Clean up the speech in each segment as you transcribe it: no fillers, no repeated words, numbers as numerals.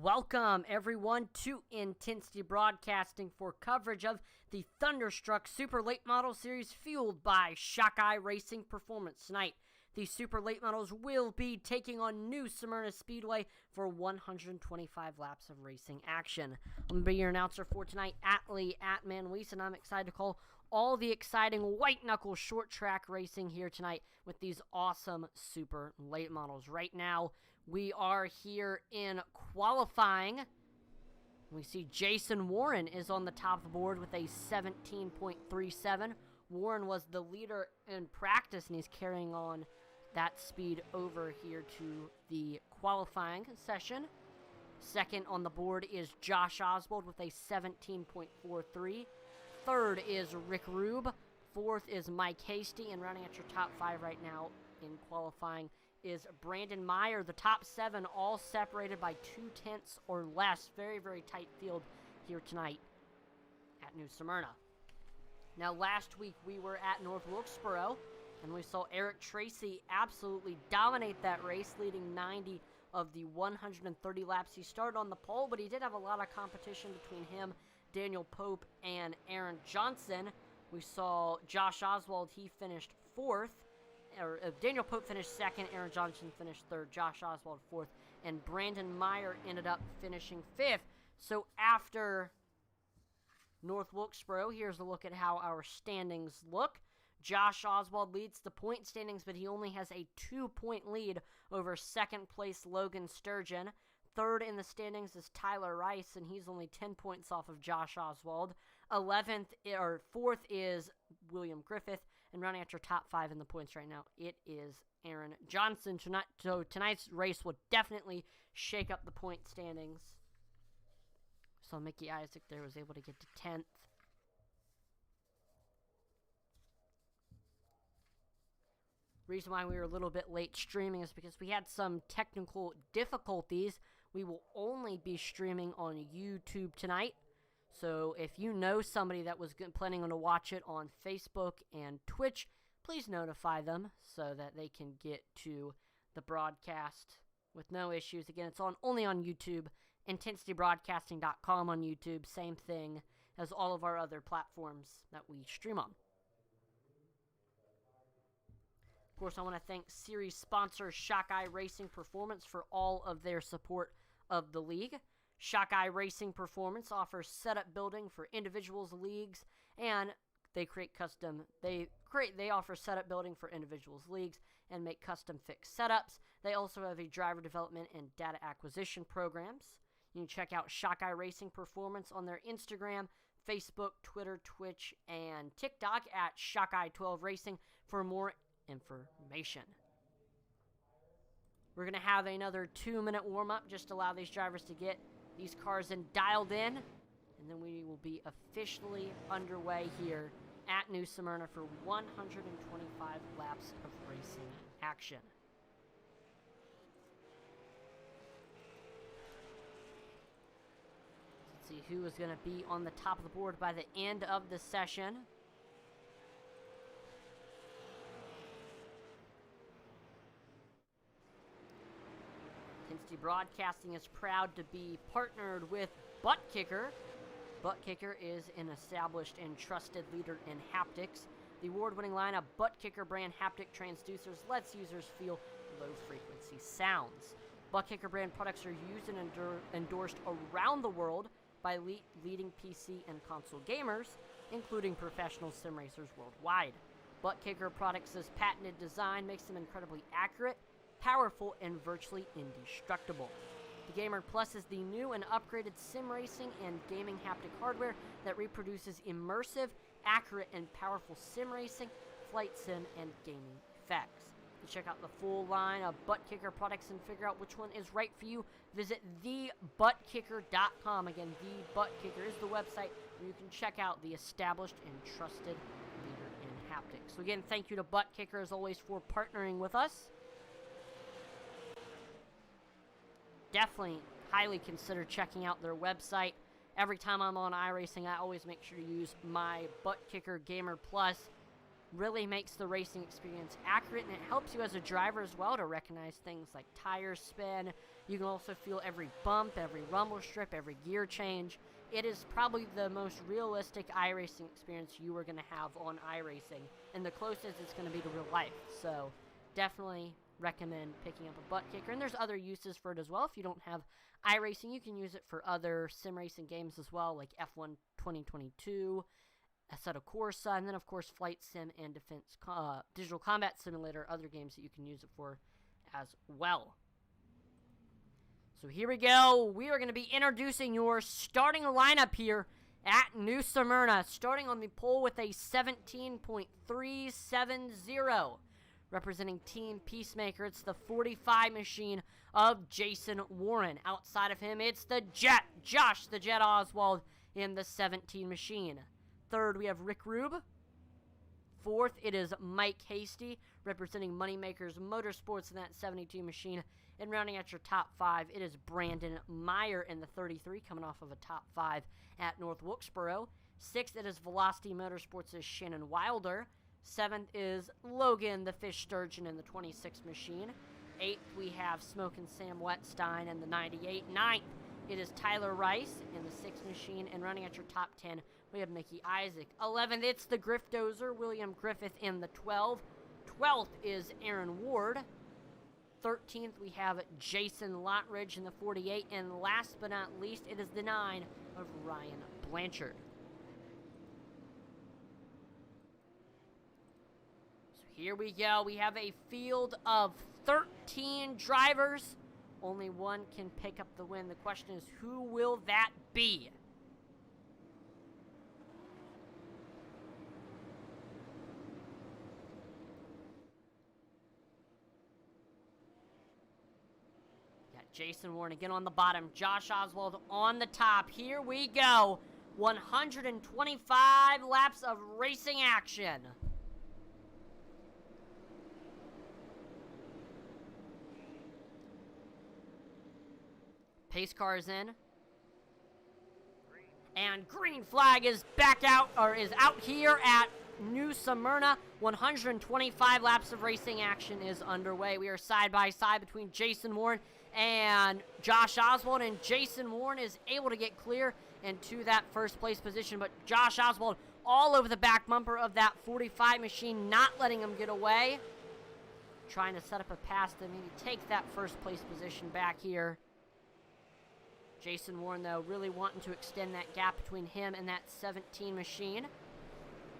Welcome, everyone, to Intensity Broadcasting for coverage of the Thunderstruck Super Late Model Series fueled by Shockeye Racing Performance. Tonight, the Super Late Models will be taking on New Smyrna Speedway for 125 laps of racing action. I'm going to be your announcer for tonight, Atlee Atman-Weiss, and I'm excited to call all the exciting white-knuckle short-track racing here tonight with these awesome Super Late Models. Right now, we are here in qualifying. We see Jason Warren is on the top of the board with a 17.37. Warren was the leader in practice, and he's carrying on that speed over here to the qualifying session. Second on the board is Josh Oswald with a 17.43. Third is Rick Rube. Fourth is Mike Hasty, and rounding out your top five right now in qualifying is Brandon Meyer. The top seven all separated by 0.2 or less. Very, very tight field here tonight at New Smyrna. Now, last week we were at North Wilkesboro, and we saw Eric Tracy absolutely dominate that race, leading 90 of the 130 laps. He started on the pole, but he did have a lot of competition between him, Daniel Pope, and Aaron Johnson. We saw Josh Oswald, he finished fourth. Daniel Pope finished second, Aaron Johnson finished third, Josh Oswald fourth, and Brandon Meyer ended up finishing fifth. So after North Wilkesboro, here's a look at how our standings look. Josh Oswald leads the point standings, but he only has a 2-point lead over second place Logan Sturgeon. Third in the standings is Tyler Rice, and he's only 10 points off of Josh Oswald. Fourth is William Griffith, and rounding out your top five in the points right now, it is Aaron Johnson. So tonight's race will definitely shake up the point standings. So Mickey Isaac there was able to get to 10th. Reason why we were a little bit late streaming is because we had some technical difficulties. We will only be streaming on YouTube tonight. So if you know somebody that was planning on to watch it on Facebook and Twitch, please notify them so that they can get to the broadcast with no issues. Again, it's only on YouTube, IntensityBroadcasting.com on YouTube. Same thing as all of our other platforms that we stream on. Of course, I want to thank series sponsor Shockeye Racing Performance for all of their support of the league. Shockeye Racing Performance offers setup building for individuals, leagues, and they offer setup building for individuals, leagues, and make custom fixed setups. They also have a driver development and data acquisition programs. You can check out Shockeye Racing Performance on their Instagram, Facebook, Twitter, Twitch, and TikTok at Shockeye12 Racing for more information. We're going to have another 2-minute warm-up just to allow these drivers to get these cars dialed in, and then we will be officially underway here at New Smyrna for 125 laps of racing action. Let's see who is going to be on the top of the board by the end of the session. Intensity Broadcasting is proud to be partnered with Butt Kicker. Butt Kicker is an established and trusted leader in haptics. The award-winning line of Butt Kicker brand haptic transducers lets users feel low-frequency sounds. Butt Kicker brand products are used and endorsed around the world by leading PC and console gamers, including professional sim racers worldwide. Butt Kicker products' patented design makes them incredibly accurate, powerful, and virtually indestructible. The Gamer Plus is the new and upgraded sim racing and gaming haptic hardware that reproduces immersive, accurate, and powerful sim racing, flight sim, and gaming effects. To check out the full line of Butt Kicker products and figure out which one is right for you, visit thebuttkicker.com. Again, The Butt Kicker is the website where you can check out the established and trusted leader in haptics. So again, thank you to Butt Kicker as always for partnering with us. Definitely highly consider checking out their website. Every time I'm on iRacing, I always make sure to use my Butt Kicker Gamer Plus really makes the racing experience accurate, and it helps you as a driver as well to recognize things like tire spin. You can also feel every bump, every rumble strip, every gear change. It is probably the most realistic iRacing experience you are going to have on iRacing, and the closest it's going to be to real life. So definitely recommend picking up a butt kicker, and there's other uses for it as well. If you don't have iRacing, you can use it for other sim racing games as well, like F1 2022, Assetto Corsa, and then of course Flight Sim and Defense Digital Combat Simulator, other games that you can use it for as well. So here we go. We are going to be introducing your starting lineup here at New Smyrna, starting on the pole with a 17.370. Representing Team Peacemaker, it's the 45 machine of Jason Warren. Outside of him, it's the Jet, Josh the Jet Oswald in the 17 machine. Third, we have Rick Rube. Fourth, it is Mike Hasty, representing Moneymakers Motorsports in that 72 machine. And rounding out your top 5, it is Brandon Meyer in the 33, coming off of a top 5 at North Wilkesboro. Sixth, it is Velocity Motorsports' Shannon Wilder. Seventh is Logan the Fish Sturgeon in the 26 machine. Eighth, we have Smokin' Sam Wetstein in the 98. Ninth, it is Tyler Rice in the 6 machine. And running at your top 10, we have Mickey Isaac. 11th, it's the Griftozer, William Griffith in the 12. 12th is Aaron Ward. 13th, we have Jason Lottridge in the 48. And last but not least, it is the 9 of Ryan Blanchard. So here we go. We have a field of 13 drivers. Only one can pick up the win. The question is, who will that be? Jason Warren again on the bottom. Josh Oswald on the top. Here we go. 125 laps of racing action. Pace car is in. And green flag is back out, or is out here at New Smyrna. 125 laps of racing action is underway. We are side by side between Jason Warren and Josh Oswald, and Jason Warren is able to get clear into that first place position, but Josh Oswald all over the back bumper of that 45 machine, not letting him get away. Trying to set up a pass to maybe take that first place position back here. Jason Warren, though, really wanting to extend that gap between him and that 17 machine.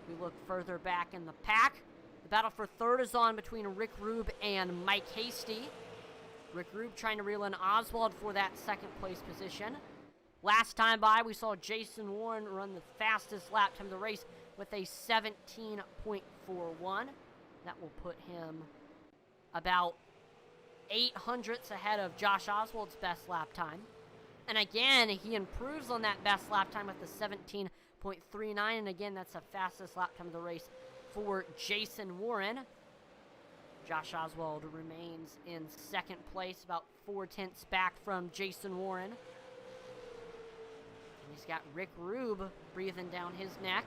We look further back in the pack. The battle for third is on between Rick Rube and Mike Hasty. Rick Rube trying to reel in Oswald for that second place position. Last time by, we saw Jason Warren run the fastest lap time of the race with a 17.41. That will put him about 800ths ahead of Josh Oswald's best lap time. And again, he improves on that best lap time with the 17.39. And again, that's the fastest lap time of the race for Jason Warren. Josh Oswald remains in second place, about 4/10 back from Jason Warren. And he's got Rick Rube breathing down his neck.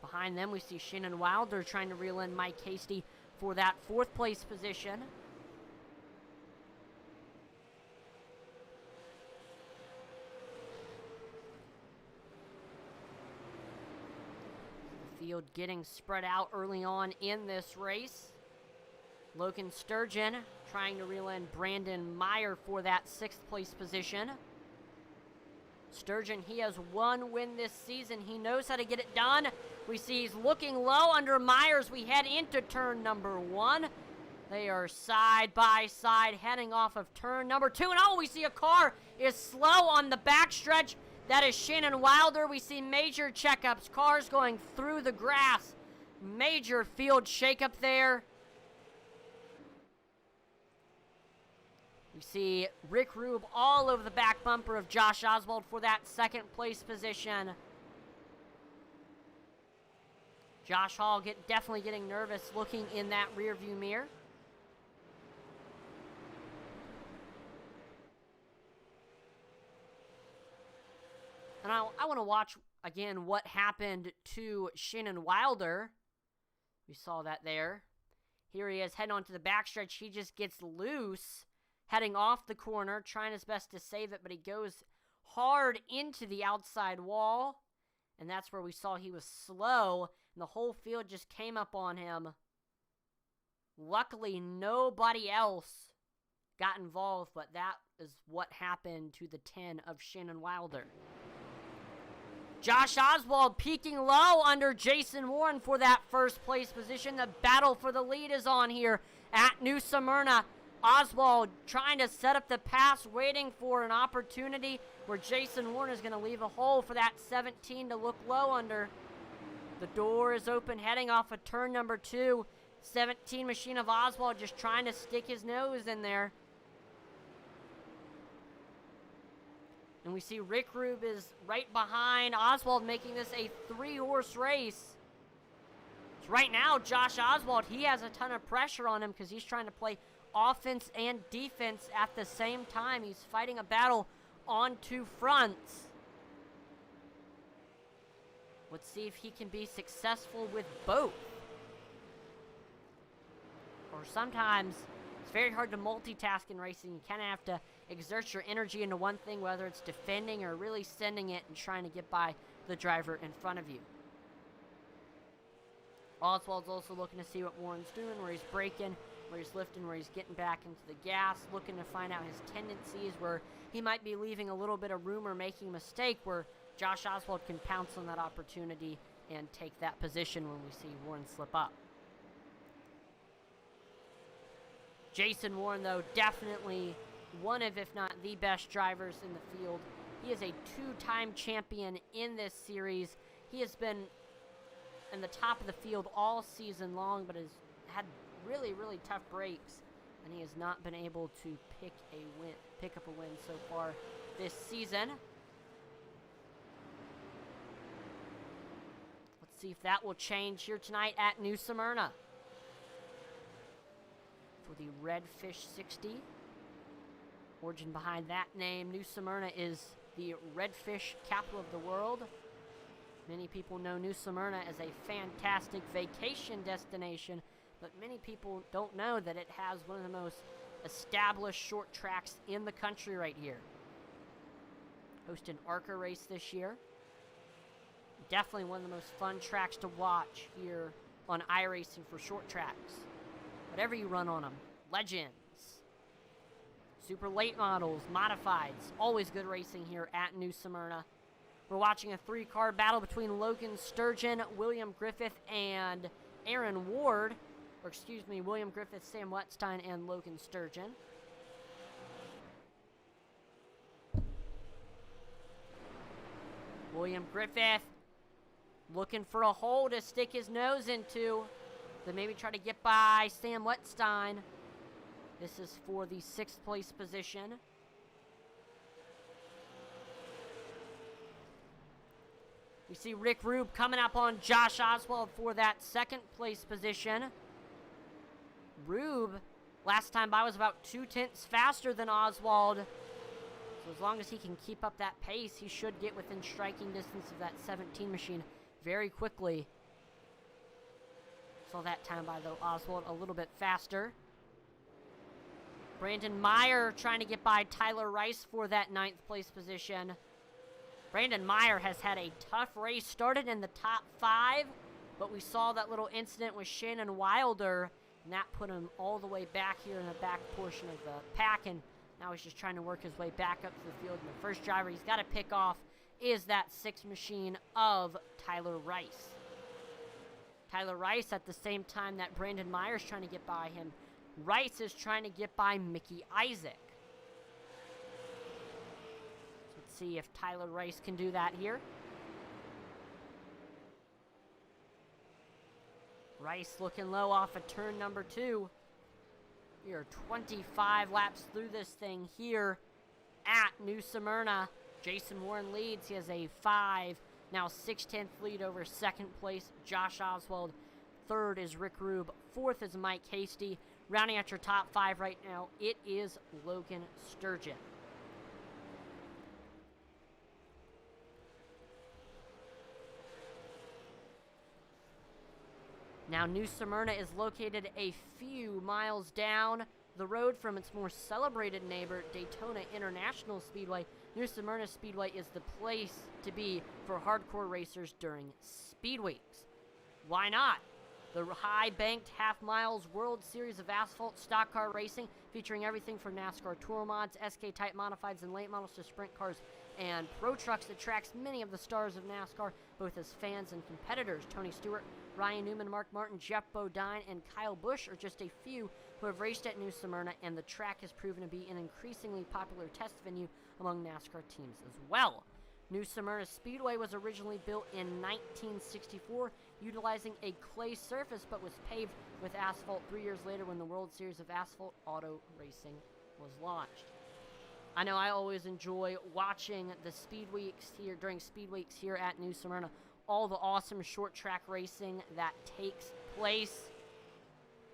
Behind them, we see Shannon Wilder trying to reel in Mike Hasty for that fourth place position. Field getting spread out early on in this race. Logan Sturgeon trying to reel in Brandon Meyer for that sixth place position. Sturgeon, he has one win this season. He knows how to get it done. We see he's looking low under Myers. We head into turn number 1. They are side by side heading off of turn number 2. And oh, we see a car is slow on the backstretch. That is Shannon Wilder. We see major checkups. Cars going through the grass. Major field shakeup there. We see Rick Rube all over the back bumper of Josh Oswald for that second place position. Josh Hall definitely getting nervous looking in that rear view mirror. And I want to watch again, what happened to Shannon Wilder. We saw that there. Here he is heading onto the backstretch. He just gets loose, heading off the corner, trying his best to save it, but he goes hard into the outside wall. And that's where we saw he was slow, and the whole field just came up on him. Luckily, nobody else got involved, but that is what happened to the 10 of Shannon Wilder. Josh Oswald peaking low under Jason Warren for that first place position. The battle for the lead is on here at New Smyrna. Oswald trying to set up the pass, waiting for an opportunity where Jason Warren is going to leave a hole for that 17 to look low under. The door is open, heading off of turn number 2. 17 machine of Oswald just trying to stick his nose in there. And we see Rick Rube is right behind Oswald, making this a 3-horse race. So right now, Josh Oswald, he has a ton of pressure on him because he's trying to play offense and defense at the same time. He's fighting a battle on 2 fronts. Let's see if he can be successful with both. Or sometimes it's very hard to multitask in racing. You kind of have to exert your energy into one thing, whether it's defending or really sending it and trying to get by the driver in front of you. Oswald's also looking to see what Warren's doing, where he's braking, where he's lifting, where he's getting back into the gas, looking to find out his tendencies, where he might be leaving a little bit of room or making a mistake, where Josh Oswald can pounce on that opportunity and take that position when we see Warren slip up. Jason Warren, though, definitely one of, if not the best drivers in the field. He is a 2-time champion in this series. He has been in the top of the field all season long, but has had really, really tough breaks, and he has not been able to pick up a win so far this season. Let's see if that will change here tonight at New Smyrna. For the Redfish 60. Origin behind that name, New Smyrna is the redfish capital of the world. Many people know New Smyrna as a fantastic vacation destination, but many people don't know that it has one of the most established short tracks in the country right here. Hosted ARCA race this year. Definitely one of the most fun tracks to watch here on iRacing for short tracks. Whatever you run on them. Legends. Super late models, modifieds. Always good racing here at New Smyrna. We're watching a 3-car battle between Logan Sturgeon, William Griffith, and Aaron Ward. Or excuse me, William Griffith, Sam Wetstein, and Logan Sturgeon. William Griffith looking for a hole to stick his nose into. Then maybe try to get by Sam Wetstein. This is for the 6th place position. We see Rick Rube coming up on Josh Oswald for that 2nd place position. Rube, last time by, was about 0.2 faster than Oswald. So as long as he can keep up that pace, he should get within striking distance of that 17 machine very quickly. Saw that time by, though, Oswald a little bit faster. Brandon Meyer trying to get by Tyler Rice for that 9th place position. Brandon Meyer has had a tough race, started in the top 5, but we saw that little incident with Shannon Wilder, and that put him all the way back here in the back portion of the pack, and now he's just trying to work his way back up to the field. And the first driver he's got to pick off is that 6th machine of Tyler Rice. Tyler Rice, at the same time that Brandon Meyer's trying to get by him, Rice is trying to get by Mickey Isaac. So let's see if Tyler Rice can do that here. Rice looking low off of turn number 2. We are 25 laps through this thing here at New Smyrna. Jason Warren leads. He has a 5, now 6/10 lead over 2nd place Josh Oswald. 3rd is Rick Rube. 4th is Mike Hasty. Rounding out your top 5 right now, it is Logan Sturgeon. Now, New Smyrna is located a few miles down the road from its more celebrated neighbor, Daytona International Speedway. New Smyrna Speedway is the place to be for hardcore racers during Speed Weeks. Why not? The high-banked half-miles World Series of Asphalt stock car racing, featuring everything from NASCAR Tour Mods, SK-type modifieds, and late models to sprint cars and pro trucks, attracts many of the stars of NASCAR, both as fans and competitors. Tony Stewart, Ryan Newman, Mark Martin, Jeff Bodine, and Kyle Busch are just a few who have raced at New Smyrna, and the track has proven to be an increasingly popular test venue among NASCAR teams as well. New Smyrna Speedway was originally built in 1964, utilizing a clay surface, but was paved with asphalt 3 years later when the World Series of Asphalt Auto Racing was launched. I know I always enjoy watching the Speed Weeks here, during Speed Weeks here at New Smyrna, all the awesome short track racing that takes place,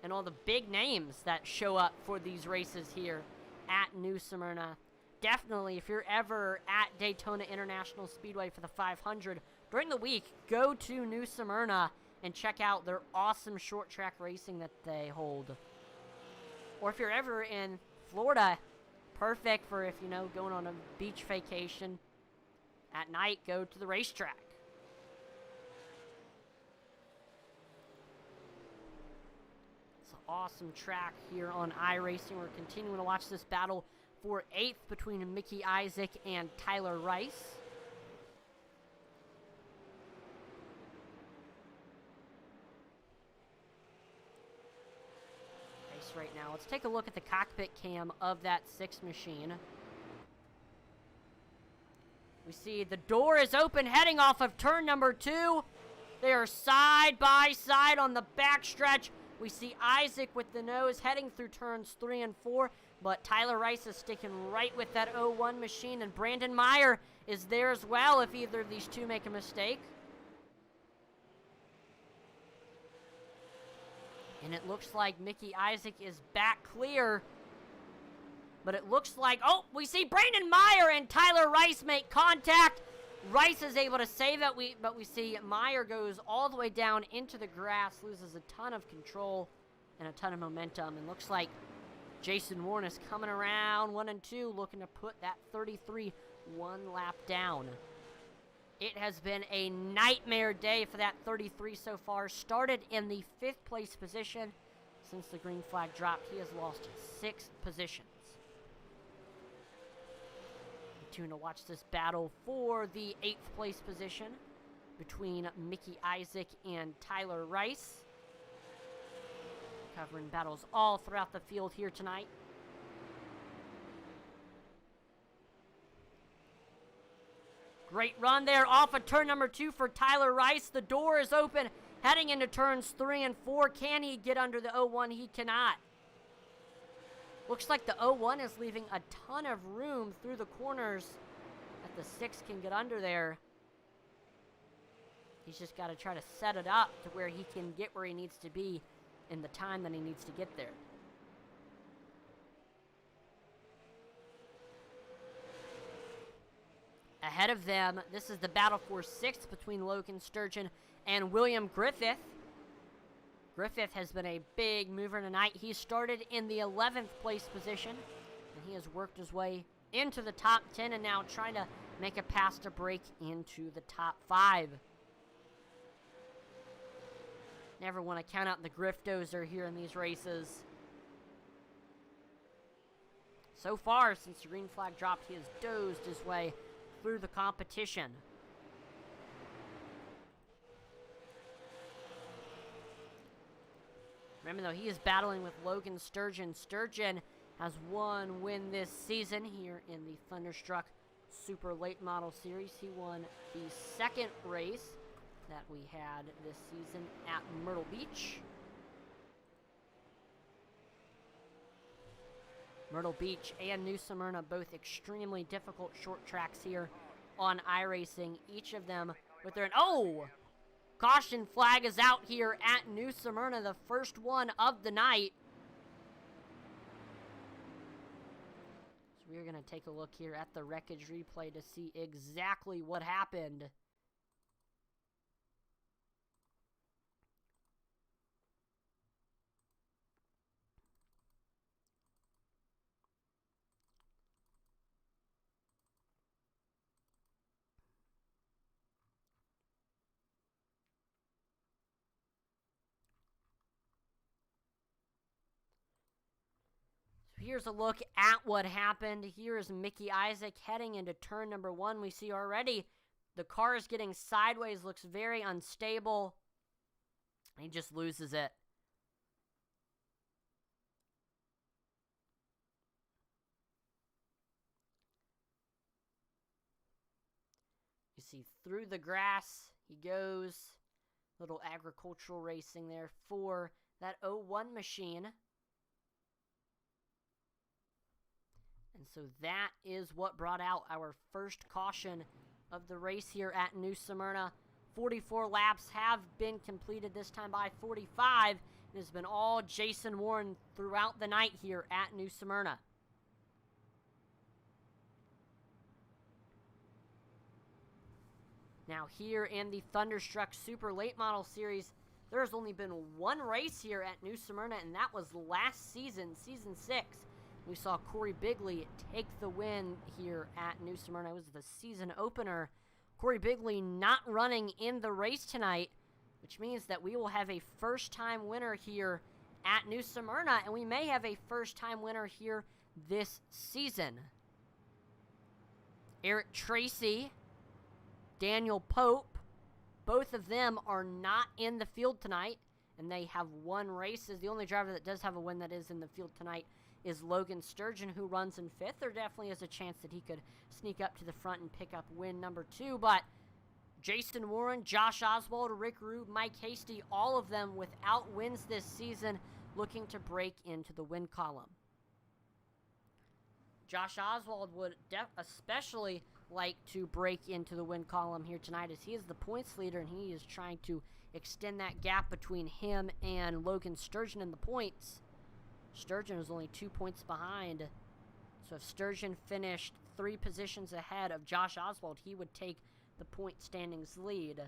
and all the big names that show up for these races here at New Smyrna. Definitely, if you're ever at Daytona International Speedway for the 500 during the week, go to New Smyrna and check out their awesome short track racing that they hold. Or if you're ever in Florida, perfect for if, going on a beach vacation at night, go to the racetrack. It's an awesome track here on iRacing. We're continuing to watch this battle for 8th between Mickey Isaac and Tyler Rice. Race right now. Let's take a look at the cockpit cam of that 6 machine. We see the door is open heading off of turn number 2. They are side by side on the backstretch. We see Isaac with the nose heading through turns 3 and 4. But Tyler Rice is sticking right with that 01 machine, and Brandon Meyer is there as well if either of these two make a mistake. And it looks like Mickey Isaac is back clear. But it looks like, we see Brandon Meyer and Tyler Rice make contact. Rice is able to save it, but we see Meyer goes all the way down into the grass, loses a ton of control and a ton of momentum, and looks like Jason Warren is coming around 1 and 2, looking to put that 33 one lap down. It has been a nightmare day for that 33 so far. Started in the 5th place position. Since the green flag dropped, he has lost 6 positions. Tune to watch this battle for the 8th place position between Mickey Isaac and Tyler Rice. Covering battles all throughout the field here tonight. Great run there off of turn number 2 for Tyler Rice. The door is open heading into turns 3 and 4. Can he get under the 01? He cannot. Looks like the 01 is leaving a ton of room through the corners that the 6 can get under there. He's just got to try to set it up to where he can get where he needs to be in the time that he needs to get there. Ahead of them, this is the battle for 6th between Logan Sturgeon and William Griffith. Griffith has been a big mover tonight. He started in the 11th place position, and he has worked his way into the top 10 and now trying to make a pass to break into the top 5. Never want to count out the Griftozer here in these races. So far, since the green flag dropped, he has dozed his way through the competition. Remember, though, he is battling with Logan Sturgeon. Sturgeon has one win this season here in the Thunderstruck Super Late Model Series. He won the 2nd race that we had this season at Myrtle Beach. Myrtle Beach and New Smyrna, both extremely difficult short tracks here on iRacing. Each of them with their... Caution flag is out here at New Smyrna, the first one of the night. So we're going to take a look here at the wreckage replay to see exactly what happened. Here's a look at what happened. Here is Mickey Isaac heading into turn number 1. We see already the car is getting sideways, looks very unstable. He just loses it. You see through the grass he goes. Little agricultural racing there for that 01 machine. And so that is what brought out our first caution of the race here at New Smyrna. 44 laps have been completed, this time by 45. It has been all Jason Warren throughout the night here at New Smyrna. Now here in the Thunderstruck Super Late Model Series, there's only been one race here at New Smyrna, and that was last season, Season 6. We saw Corey Bigley take the win here at New Smyrna. It was the season opener. Corey Bigley not running in the race tonight, which means that we will have a first-time winner here at New Smyrna, and we may have a first-time winner here this season. Eric Tracy, Daniel Pope, both of them are not in the field tonight, and they have won races. The only driver that does have a win that is in the field tonight is Logan Sturgeon, who runs in 5th. There definitely is a chance that he could sneak up to the front and pick up win number 2, but Jason Warren, Josh Oswald, Rick Rube, Mike Hasty, all of them without wins this season, looking to break into the win column. Josh Oswald would especially like to break into the win column here tonight, as he is the points leader and he is trying to extend that gap between him and Logan Sturgeon in the points. Sturgeon is only 2 points behind, so if Sturgeon finished 3 positions ahead of Josh Oswald, he would take the point standings lead.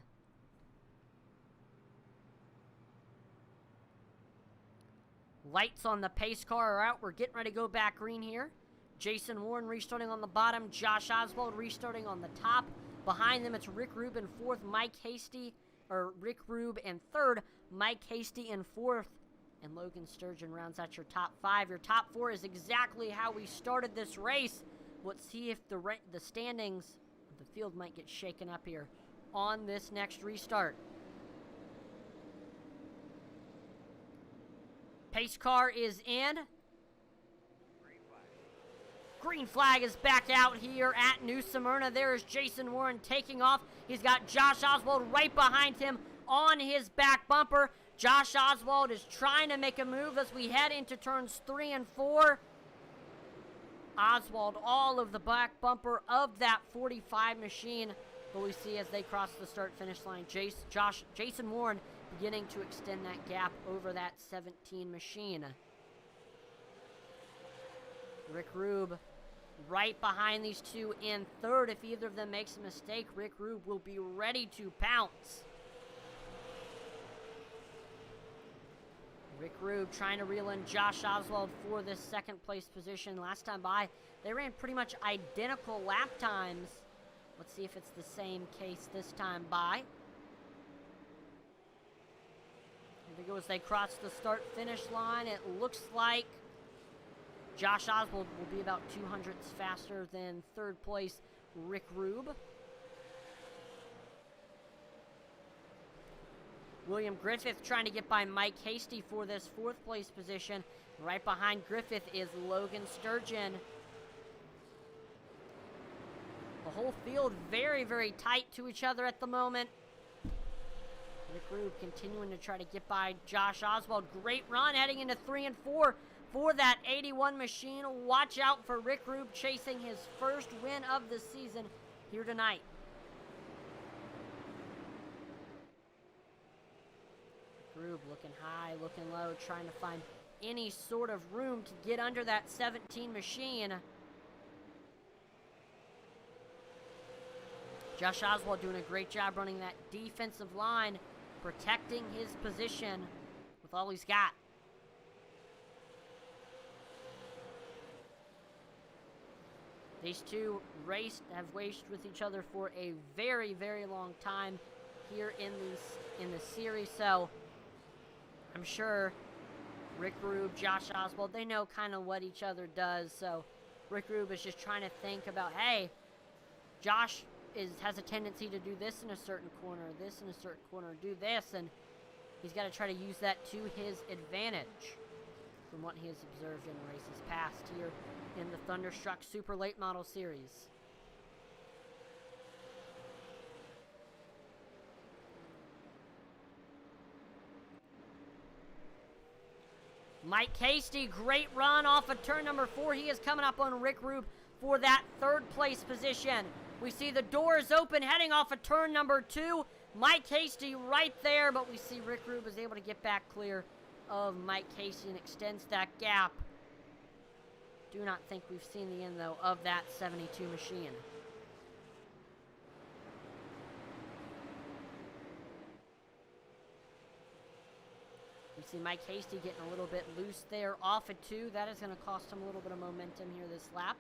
Lights on the pace car are out. We're getting ready to go back green here. Jason Warren restarting on the bottom. Josh Oswald restarting on the top. Behind them, it's Rick Rube in 4th. Rick Rube in 3rd. Mike Hasty in 4th. And Logan Sturgeon rounds out your top 5. Your top 4 is exactly how we started this race. Let's see if the standings of the field might get shaken up here on this next restart. Pace car is in. Green flag is back out here at New Smyrna. There is Jason Warren taking off. He's got Josh Oswald right behind him on his back bumper. Josh Oswald is trying to make a move as we head into turns 3 and 4. Oswald all of the back bumper of that 45 machine. But we see as they cross the start-finish line, Jason Warren beginning to extend that gap over that 17 machine. Rick Rube right behind these two in 3rd. If either of them makes a mistake, Rick Rube will be ready to pounce. Rick Rube trying to reel in Josh Oswald for this 2nd place position. Last time by, they ran pretty much identical lap times. Let's see if it's the same case this time by. Here they go as they cross the start-finish line. It looks like Josh Oswald will be about 200ths faster than 3rd place Rick Rube. William Griffith trying to get by Mike Hasty for this 4th place position. Right behind Griffith is Logan Sturgeon. The whole field very, very tight to each other at the moment. Rick Rube continuing to try to get by Josh Oswald. Great run heading into 3 and 4 for that 81 machine. Watch out for Rick Rube chasing his first win of the season here tonight. Rube looking high, looking low, trying to find any sort of room to get under that 17 machine. Josh Oswald doing a great job running that defensive line, protecting his position with all he's got. These two have raced with each other for a very, very long time here in the series, so I'm sure Rick Rube, Josh Oswald, they know kind of what each other does, so Rick Rube is just trying to think about, hey, Josh has a tendency to do this in a certain corner, this in a certain corner, do this, and he's got to try to use that to his advantage from what he has observed in races past here in the Thunderstruck Super Late Model Series. Mike Hasty, great run off of turn number 4. He is coming up on Rick Rube for that third place position. We see the doors open heading off of turn number 2. Mike Hasty right there, but we see Rick Rube is able to get back clear of Mike Hasty and extends that gap. Do not think we've seen the end, though, of that 72 machine. We see Mike Hasty getting a little bit loose there off of 2. That is going to cost him a little bit of momentum here this lap.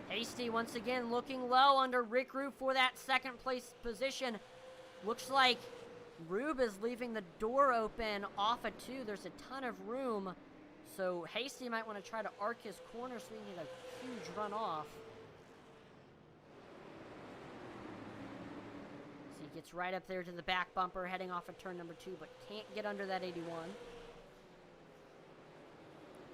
Hasty once again looking low under Rick Rube for that second place position. Looks like Rube is leaving the door open off of 2. There's a ton of room. So Hasty might want to try to arc his corner so he can get a huge run off. So he gets right up there to the back bumper heading off of turn number 2, but can't get under that 81.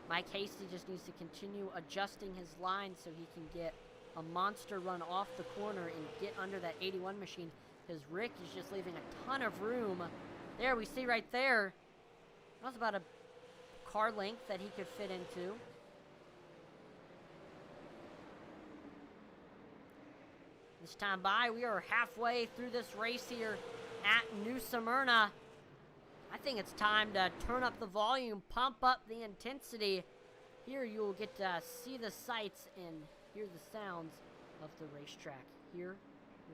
Mike Hasty just needs to continue adjusting his line so he can get a monster run off the corner and get under that 81 machine, because Rick is just leaving a ton of room. There, we see right there, that was about a car length that he could fit into. This time by, we are halfway through this race here at New Smyrna. I think it's time to turn up the volume, pump up the intensity. Here you will get to see the sights and hear the sounds of the racetrack. Here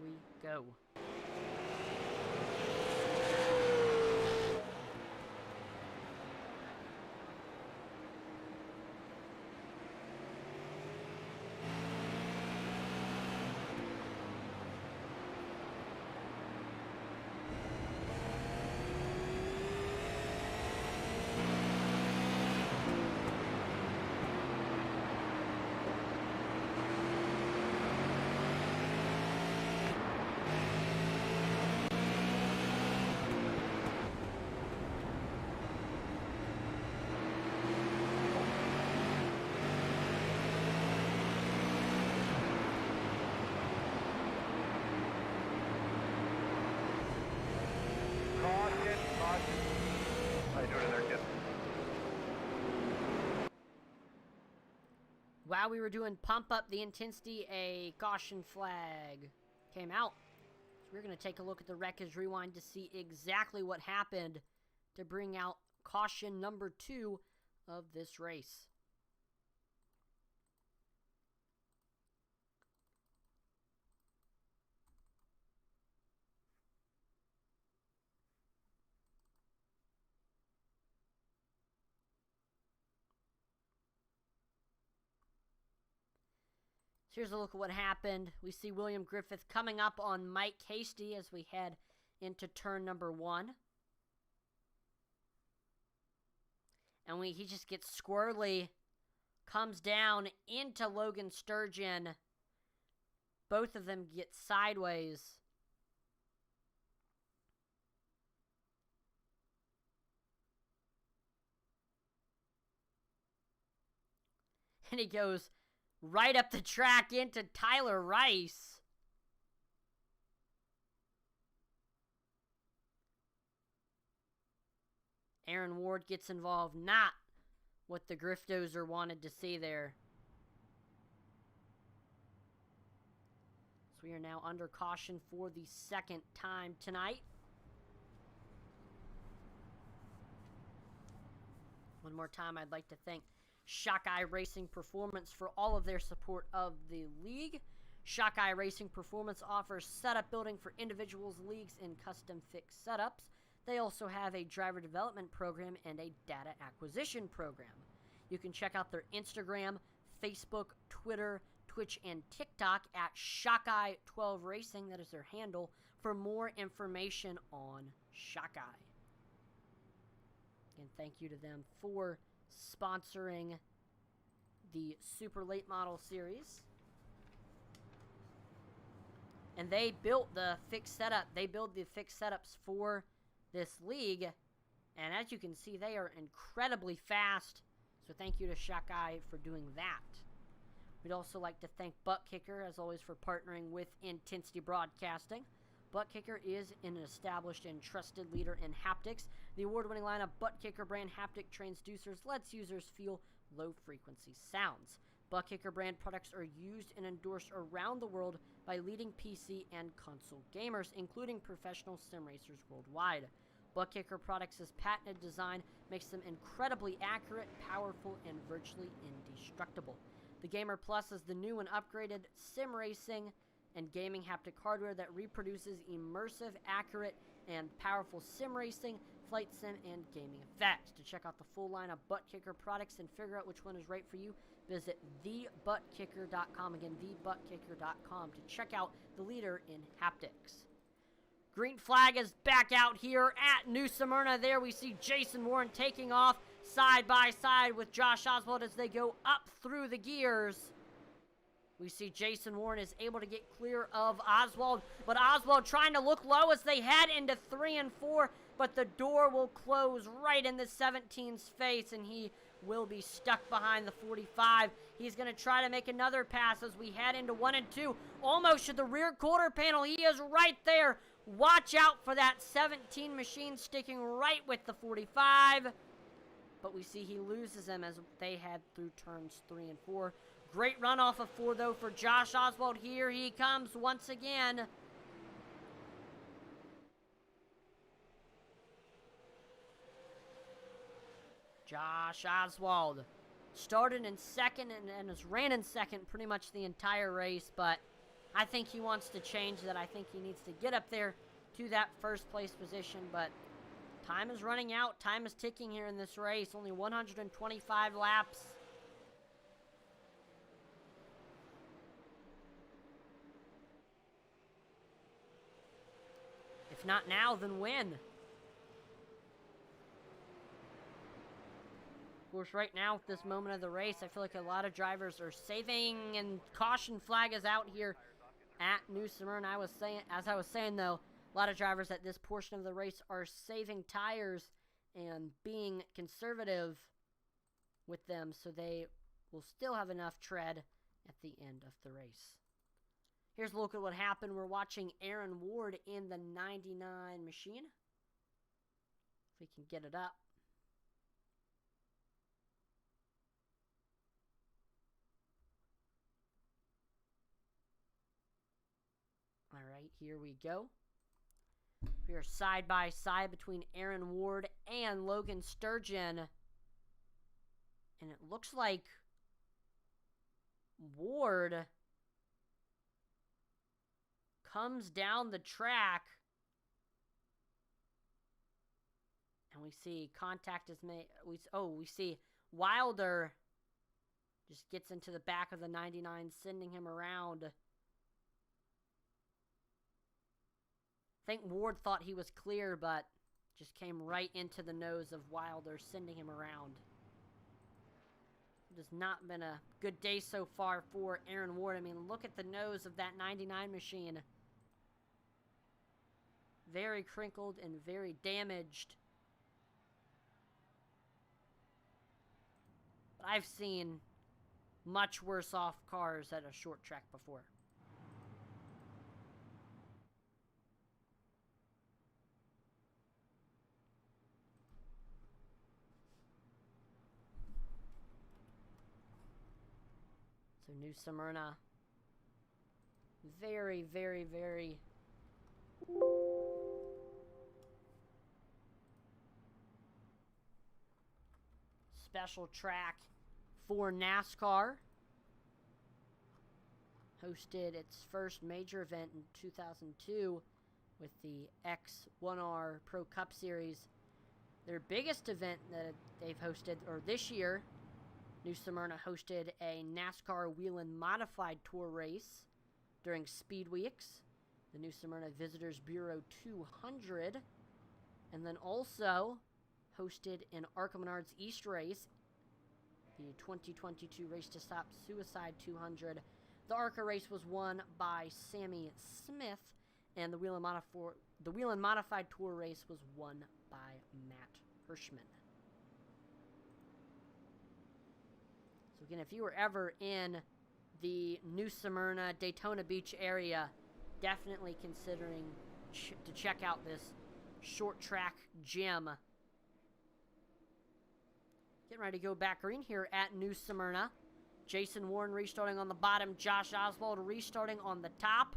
we go. While we were doing pump up the intensity, a caution flag came out. So we're going to take a look at the wreckage rewind to see exactly what happened to bring out caution number 2 of this race. So here's a look at what happened. We see William Griffith coming up on Mike Hasty as we head into turn number 1. And he just gets squirrely, comes down into Logan Sturgeon. Both of them get sideways. And he goes right up the track into Tyler Rice. Aaron Ward gets involved. Not what the Griftozer wanted to see there. So we are now under caution for the second time tonight. One more time, I'd like to thank Shockeye Racing Performance for all of their support of the league. Shockeye Racing Performance offers setup building for individuals, leagues, and custom fixed setups. They also have a driver development program and a data acquisition program. You can check out their Instagram, Facebook, Twitter, Twitch, and TikTok at Shockeye12 Racing. That is their handle for more information on Shockeye. And thank you to them for sponsoring the Super Late Model Series. And they built the fixed setup. They build the fixed setups for this league. And as you can see, they are incredibly fast. So thank you to Shockeye for doing that. We'd also like to thank Butt Kicker, as always, for partnering with Intensity Broadcasting. Butt Kicker is an established and trusted leader in haptics. The award-winning line of Butt Kicker brand haptic transducers lets users feel low-frequency sounds. Butt Kicker brand products are used and endorsed around the world by leading PC and console gamers, including professional sim racers worldwide. Butt Kicker products' patented design makes them incredibly accurate, powerful, and virtually indestructible. The Gamer Plus is the new and upgraded sim racing and gaming haptic hardware that reproduces immersive, accurate, and powerful sim racing, flight sim, and gaming effects. To check out the full line of Butt Kicker products and figure out which one is right for you, visit thebuttkicker.com. Again, thebuttkicker.com to check out the leader in haptics. Green flag is back out here at New Smyrna. There we see Jason Warren taking off side by side with Josh Oswald as they go up through the gears. We see Jason Warren is able to get clear of Oswald, but Oswald trying to look low as they head into 3 and 4, but the door will close right in the 17's face, and he will be stuck behind the 45. He's going to try to make another pass as we head into 1 and 2, almost to the rear quarter panel. He is right there. Watch out for that 17 machine sticking right with the 45. But we see he loses him as they head through turns 3 and 4. Great run off of 4, though, for Josh Oswald. Here he comes once again. Josh Oswald started in second and has ran in second pretty much the entire race, but I think he wants to change that. I think he needs to get up there to that first place position, but time is running out. Time is ticking here in this race. Only 125 laps. If not now, then when? Of course, right now, at this moment of the race, I feel like a lot of drivers are saving, and caution flag is out here at New Smyrna. As I was saying, though, a lot of drivers at this portion of the race are saving tires and being conservative with them, so they will still have enough tread at the end of the race. Here's a look at what happened. We're watching Aaron Ward in the 99 machine. If we can get it up. All right, here we go. We are side by side between Aaron Ward and Logan Sturgeon. And it looks like Ward comes down the track. And we see contact is made. We see Wilder just gets into the back of the 99, sending him around. I think Ward thought he was clear, but just came right into the nose of Wilder, sending him around. It has not been a good day so far for Aaron Ward. I mean, look at the nose of that 99 machine. Very crinkled and very damaged. But I've seen much worse off cars at a short track before. So New Smyrna, very, very, very special track for NASCAR. Hosted its first major event in 2002 with the X1R Pro Cup Series. Their biggest event that they've hosted, or this year, New Smyrna hosted a NASCAR Whelen Modified Tour race during Speed Weeks, the New Smyrna Visitors Bureau 200, and then also hosted an ARCA Menards East race, the 2022 Race to Stop Suicide 200. The ARCA race was won by Sammy Smith, and the Whelen Modified Tour race was won by Matt Hirschman. So again, if you were ever in the New Smyrna, Daytona Beach area, definitely considering to check out this short track gym. Getting ready to go back green here at New Smyrna. Jason Warren restarting on the bottom. Josh Oswald restarting on the top.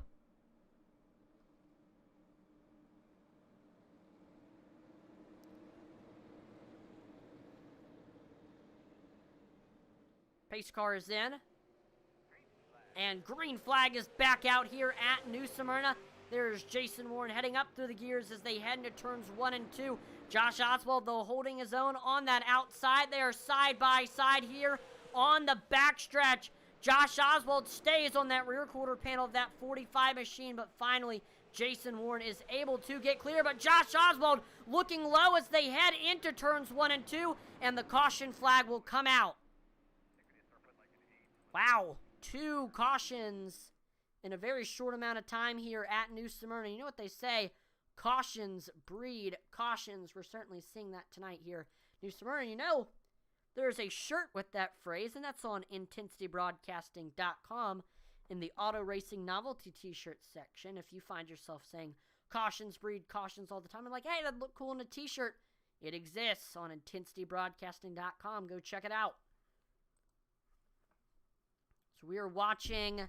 Pace car is in. And green flag is back out here at New Smyrna. There's Jason Warren heading up through the gears as they head into turns 1 and 2. Josh Oswald, though, holding his own on that outside. They are side by side here on the backstretch. Josh Oswald stays on that rear quarter panel of that 45 machine, but finally Jason Warren is able to get clear. But Josh Oswald looking low as they head into turns 1 and 2, and the caution flag will come out. Wow, 2 cautions in a very short amount of time here at New Smyrna. You know what they say, cautions breed cautions. We're certainly seeing that tonight here. New Smyrna, you know, there's a shirt with that phrase, and that's on IntensityBroadcasting.com in the Auto Racing Novelty T-shirt section. If you find yourself saying cautions breed cautions all the time, and like, hey, that'd look cool in a T-shirt, it exists on IntensityBroadcasting.com. Go check it out. So we are watching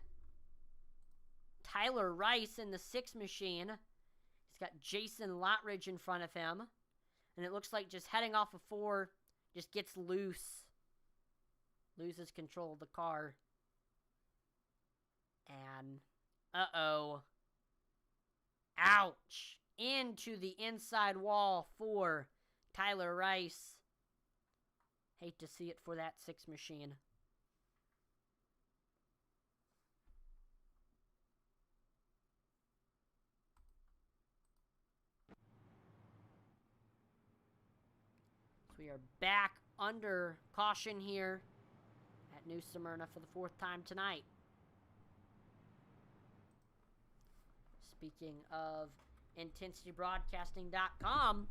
Tyler Rice in the 6 machine. He's got Jason Lottridge in front of him. And it looks like just heading off of 4, just gets loose. Loses control of the car. And, uh-oh. Ouch. Into the inside wall for Tyler Rice. Hate to see it for that 6 machine. We are back under caution here at New Smyrna for the 4th time tonight. Speaking of IntensityBroadcasting.com,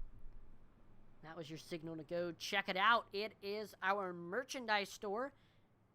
that was your signal to go check it out. It is our merchandise store.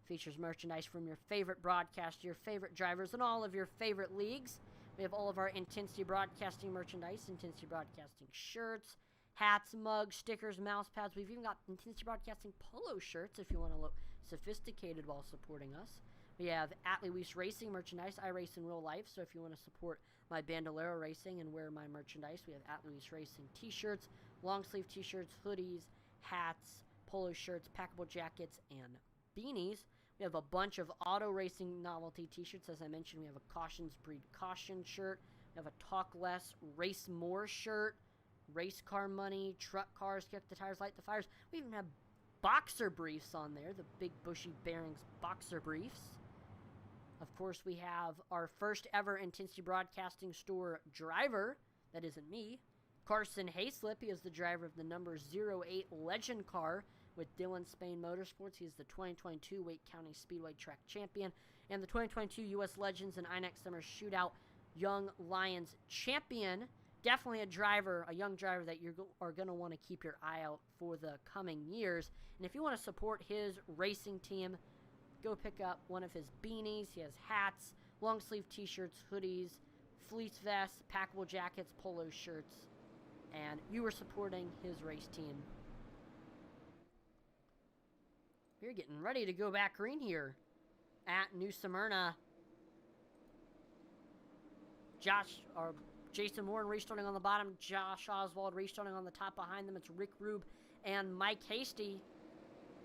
Features merchandise from your favorite broadcaster, your favorite drivers, and all of your favorite leagues. We have all of our Intensity Broadcasting merchandise, Intensity Broadcasting shirts, hats, mugs, stickers, mouse pads. We've even got Intensity Broadcasting polo shirts if you want to look sophisticated while supporting us. We have At Lewis Racing merchandise. I race in real life, so if you want to support my Bandolero Racing and wear my merchandise, we have At Lewis Racing t-shirts, long sleeve t-shirts, hoodies, hats, polo shirts, packable jackets, and beanies. We have a bunch of auto racing novelty t-shirts. As I mentioned, we have a Cautions Breed Caution shirt. We have a Talk Less, Race More shirt. Race car money, truck cars, kick the tires, light the fires. We even have boxer briefs on there, the big bushy bearings boxer briefs. Of course, we have our first ever Intensity Broadcasting store driver. That isn't me. Carson Hayslip. He is the driver of the number 08 Legend car with Dillon Spain Motorsports. He is the 2022 Wake County Speedway Track Champion and the 2022 U.S. Legends and INEX Summer Shootout Young Lions Champion. Definitely a driver, a young driver that you are going to want to keep your eye out for the coming years. And if you want to support his racing team, go pick up one of his beanies. He has hats, long sleeve t-shirts, hoodies, fleece vests, packable jackets, polo shirts, and you are supporting his race team. We're getting ready to go back green here at New Smyrna. Jason Warren restarting on the bottom, Josh Oswald restarting on the top. Behind them, it's Rick Rube and Mike Hasty.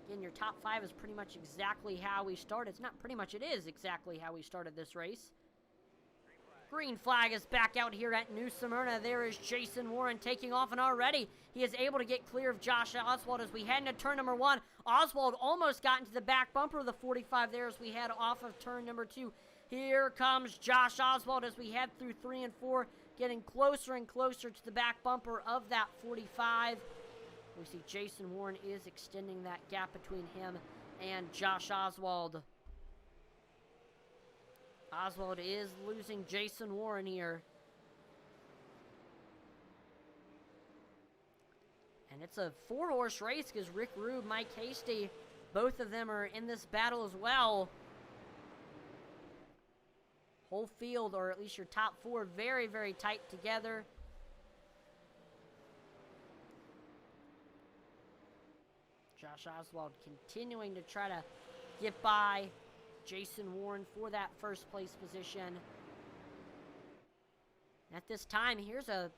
Again, your top 5 is pretty much exactly how we started. It's not pretty much, it is exactly how we started this race. Green flag is back out here at New Smyrna. There is Jason Warren taking off, and already he is able to get clear of Josh Oswald as we head into turn number 1. Oswald almost got into the back bumper of the 45 there as we head off of turn number 2. Here comes Josh Oswald as we head through 3 and 4, getting closer and closer to the back bumper of that 45. We see Jason Warren is extending that gap between him and Josh Oswald. Oswald is losing Jason Warren here. And it's a 4-horse race because Rick Rube, Mike Hasty, both of them are in this battle as well. Whole field, or at least your top 4, very, very tight together. Josh Oswald continuing to try to get by Jason Warren for that first place position. At this time, here's a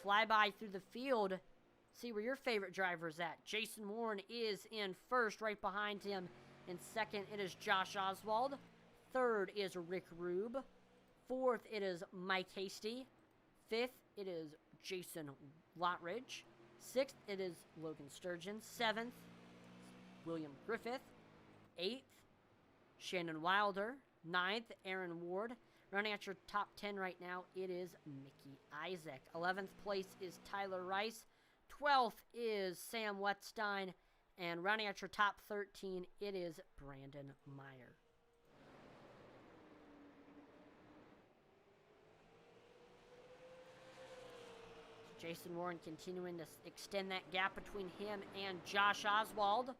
flyby through the field. See where your favorite driver is at. Jason Warren is in first, right behind him. In second, it is Josh Oswald. Third is Rick Rube. Fourth, it is Mike Hasty. Fifth, it is Jason Lottridge. Sixth, it is Logan Sturgeon. Seventh, William Griffith. Eighth, Shannon Wilder. Ninth, Aaron Ward. Running at your top 10 right now, it is Mickey Isaac. 11th place is Tyler Rice. 12th is Sam Wetstein. And running at your top 13, it is Brandon Meyer. Jason Warren continuing to extend that gap between him and Josh Oswald.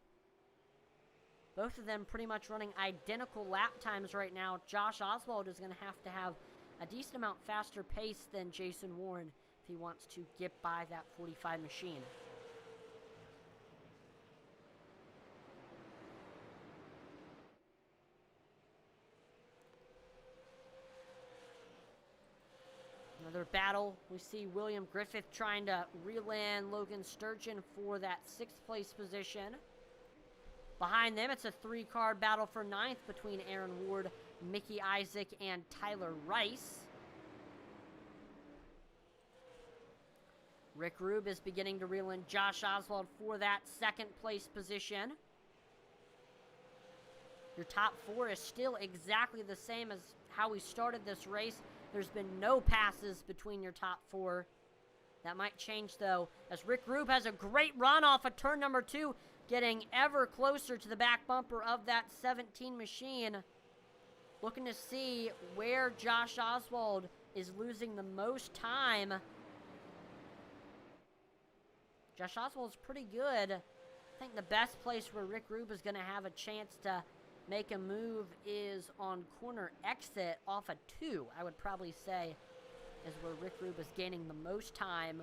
Both of them pretty much running identical lap times right now. Josh Oswald is going to have a decent amount faster pace than Jason Warren if he wants to get by that 45 machine. Another battle. We see William Griffith trying to reel in Logan Sturgeon for that 6th place position. Behind them, it's a 3-car battle for 9th between Aaron Ward, Mickey Isaac, and Tyler Rice. Rick Rube is beginning to reel in Josh Oswald for that 2nd place position. Your top 4 is still exactly the same as how we started this race. There's been no passes between your top 4. That might change, though, as Rick Rube has a great run off of turn number 2, getting ever closer to the back bumper of that 17 machine. Looking to see where Josh Oswald is losing the most time. Josh Oswald's pretty good. I think the best place where Rick Rube is going to have a chance to make a move is on corner exit off a 2, I would probably say, is where Rick Rube is gaining the most time.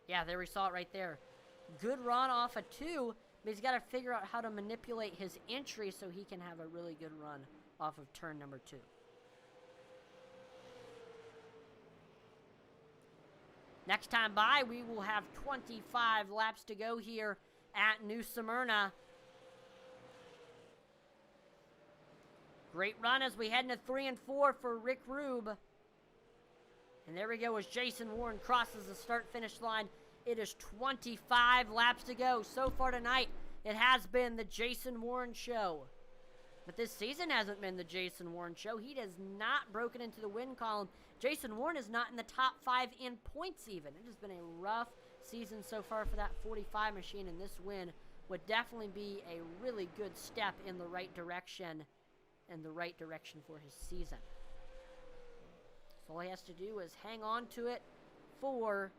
Yeah, there we saw it right there. Good run off a 2, but he's got to figure out how to manipulate his entry so he can have a really good run off of turn number 2. Next time by, we will have 25 laps to go here at New Smyrna. Great run as we head into 3 and 4 for Rick Rube. And there we go as Jason Warren crosses the start-finish line. It is 25 laps to go. So far tonight, it has been the Jason Warren Show. But this season hasn't been the Jason Warren Show. He has not broken into the win column. Jason Warren is not in the top 5 in points even. It has been a rough season so far for that 45 machine, and this win would definitely be a really good step in the right direction, for his season. So all he has to do is hang on to it for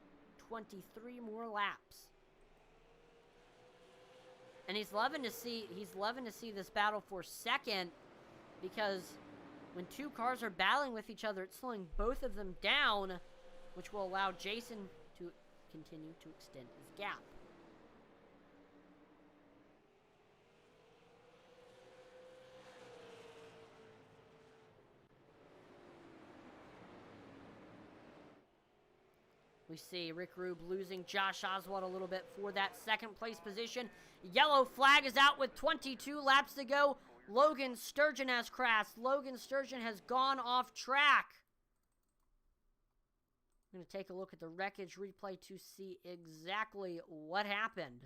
23 more laps. And he's loving to see this battle for second, because when 2 cars are battling with each other, it's slowing both of them down, which will allow Jason to continue to extend his gap. We see Rick Rube losing Josh Oswald a little bit for that 2nd place position. Yellow flag is out with 22 laps to go. Logan Sturgeon has crashed. Logan Sturgeon has gone off track. I'm going to take a look at the wreckage replay to see exactly what happened.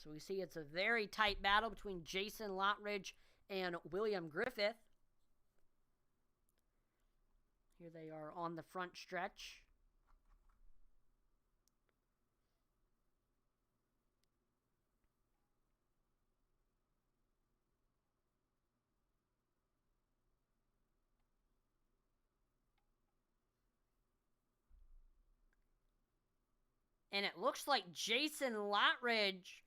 So we see it's a very tight battle between Jason Lottridge and William Griffith. Here they are on the front stretch. And it looks like Jason Lottridge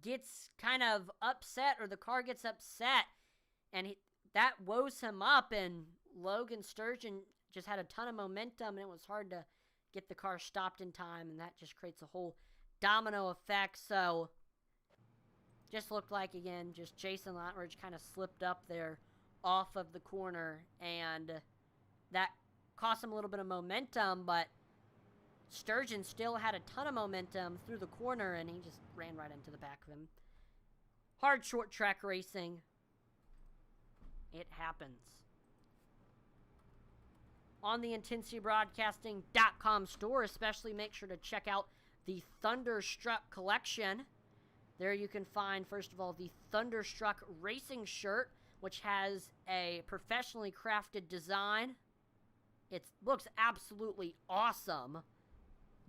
gets kind of upset, or the car gets upset, and that woes him up, and Logan Sturgeon just had a ton of momentum, and it was hard to get the car stopped in time, and that just creates a whole domino effect. So just looked like, again, just Jason Lottridge kind of slipped up there off of the corner, and that cost him a little bit of momentum, but Sturgeon still had a ton of momentum through the corner, and he just ran right into the back of him. Hard short track racing. It happens. On the IntensityBroadcasting.com store, especially make sure to check out the Thunderstruck collection. There you can find, first of all, the Thunderstruck racing shirt, which has a professionally crafted design. It looks absolutely awesome.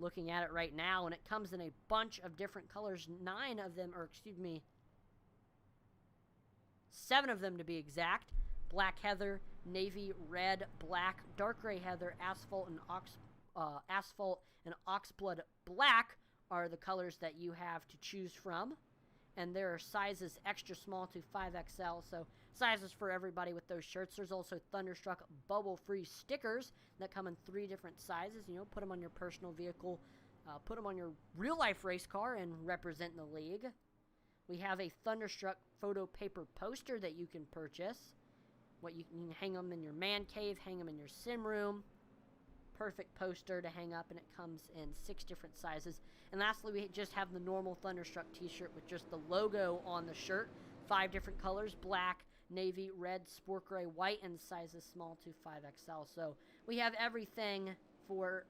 Looking at it right now, and it comes in a bunch of different colors, 7 of them to be exact. Black heather, navy, red, black, dark gray heather, asphalt, and oxblood black are the colors that you have to choose from. And there are sizes extra small to 5XL, so sizes for everybody with those shirts. There's also Thunderstruck bubble-free stickers that come in 3 different sizes. You know, put them on your personal vehicle, put them on your real-life race car, and represent the league. We have a Thunderstruck photo paper poster that you can purchase. You can hang them in your man cave, hang them in your sim room. Perfect poster to hang up, and it comes in 6 different sizes. And lastly, we just have the normal Thunderstruck t-shirt with just the logo on the shirt. 5 different colors: black, navy, red, sport gray, white, and sizes small to 5XL. So we have everything for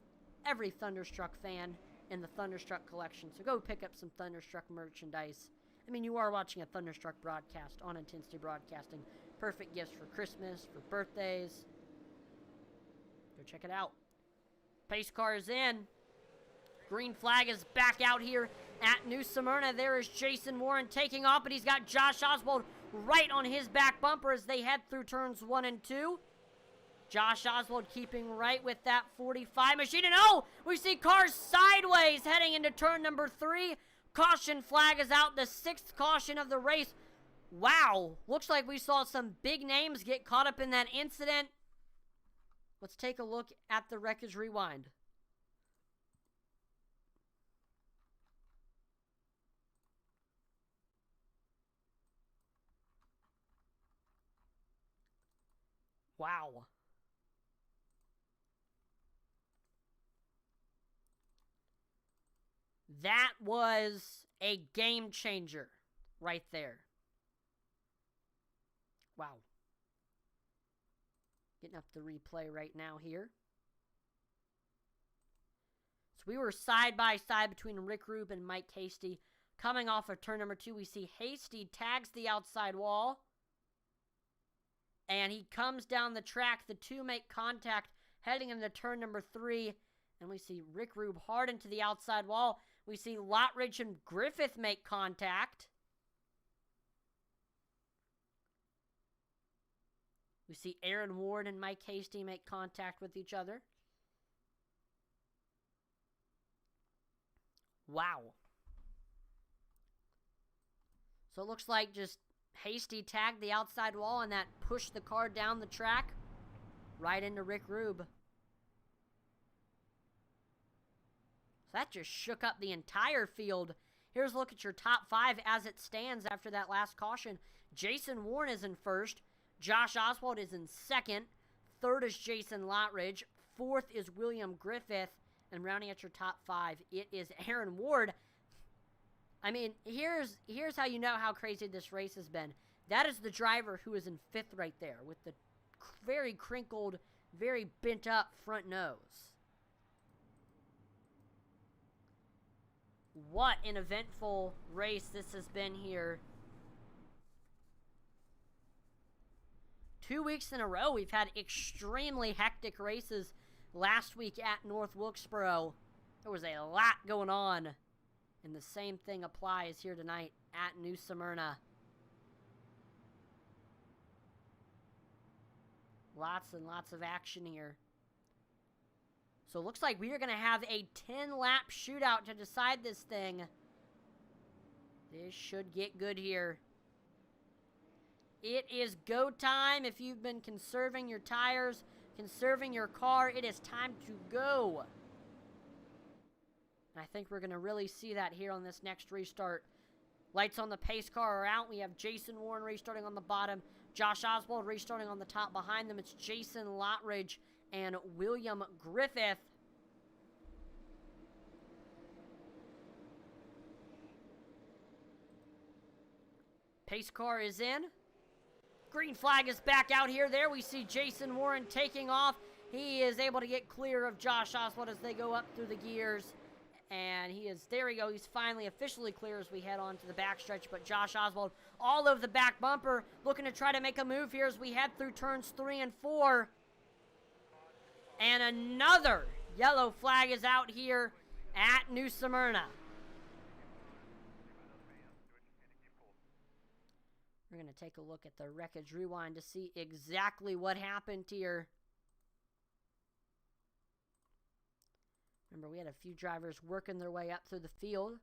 every Thunderstruck fan in the Thunderstruck collection. So go pick up some Thunderstruck merchandise. I mean, you are watching a Thunderstruck broadcast on Intensity Broadcasting. Perfect gifts for Christmas, for birthdays. Go check it out. Pace car is in. Green flag is back out here at New Smyrna. There is Jason Warren taking off, but he's got Josh Oswald right on his back bumper as they head through turns 1 and 2. Josh Oswald keeping right with that 45 machine. And oh, we see cars sideways heading into turn number 3. Caution flag is out, the 6th caution of the race. Wow, looks like we saw some big names get caught up in that incident. Let's take a look at the wreckage rewind. Wow. That was a game changer right there. Wow. Getting up the replay right now here. So we were side by side between Rick Rube and Mike Hasty. Coming off of turn number 2, we see Hasty tags the outside wall. And he comes down the track. The 2 make contact heading into turn number 3. And we see Rick Rube hard into the outside wall. We see Lottridge and Griffith make contact. We see Aaron Ward and Mike Hasty make contact with each other. Wow. So it looks like just Hasty tagged the outside wall, and that pushed the car down the track right into Rick Rube. So that just shook up the entire field Here's a look at your top 5 as it stands after that last caution. Jason Warren is in first. Josh Oswald is in second. Third is Jason Lottridge. Fourth is William Griffith. And rounding at your top 5, it is Aaron Ward. I mean, here's how you know how crazy this race has been. That is the driver who is in 5th right there with the very crinkled, very bent up front nose. What an eventful race this has been here. 2 weeks in a row, we've had extremely hectic races. Last week at North Wilkesboro, there was a lot going on. And the same thing applies here tonight at New Smyrna. Lots and lots of action here. So it looks like we are going to have a 10-lap shootout to decide this thing. This should get good here. It is go time. If you've been conserving your tires, conserving your car, it is time to go. And I think we're going to really see that here on this next restart. Lights on the pace car are out. We have Jason Warren restarting on the bottom. Josh Oswald restarting on the top. Behind them, it's Jason Lottridge and William Griffith. Pace car is in. Green flag is back out here. There we see Jason Warren taking off. He is able to get clear of Josh Oswald as they go up through the gears. And there we go. He's finally officially clear as we head on to the backstretch. But Josh Oswald all over the back bumper, looking to try to make a move here as we head through turns 3 and 4. And another yellow flag is out here at New Smyrna. We're going to take a look at the wreckage rewind to see exactly what happened here. Remember, we had a few drivers working their way up through the field.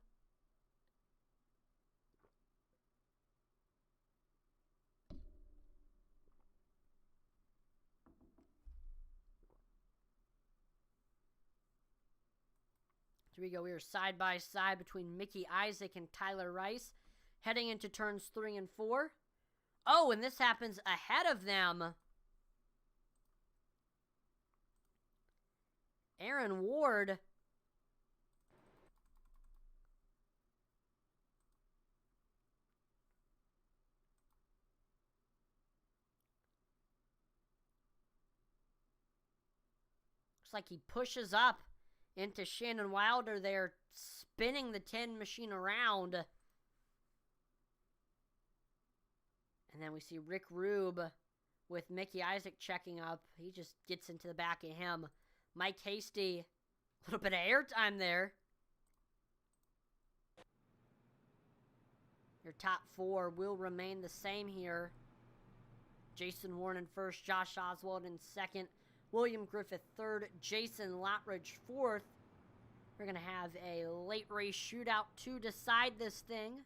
Here we go. We are side by side between Mickey Isaac and Tyler Rice, heading into turns 3 and 4. Oh, and this happens ahead of them. Aaron Ward. Looks like he pushes up into Shannon Wilder there, spinning the 10 machine around. And then we see Rick Rube with Mickey Isaac checking up. He just gets into the back of him. Mike Hasty, a little bit of airtime there. Your top 4 will remain the same here. Jason Warren in first, Josh Oswald in second, William Griffith third, Jason Lottridge fourth. We're going to have a late race shootout to decide this thing.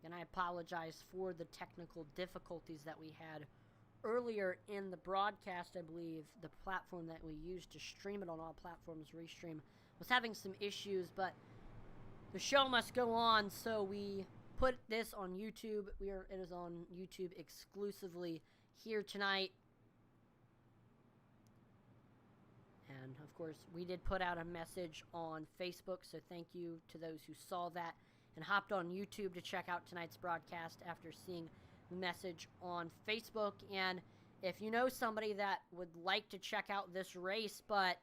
And I apologize for the technical difficulties that we had earlier in the broadcast. I believe the platform that we used to stream it on all platforms, Restream, was having some issues, but the show must go on, so we put this on YouTube. It is on YouTube exclusively here tonight. And, of course, we did put out a message on Facebook, so thank you to those who saw that and hopped on YouTube to check out tonight's broadcast after seeing the message on Facebook. And if you know somebody that would like to check out this race but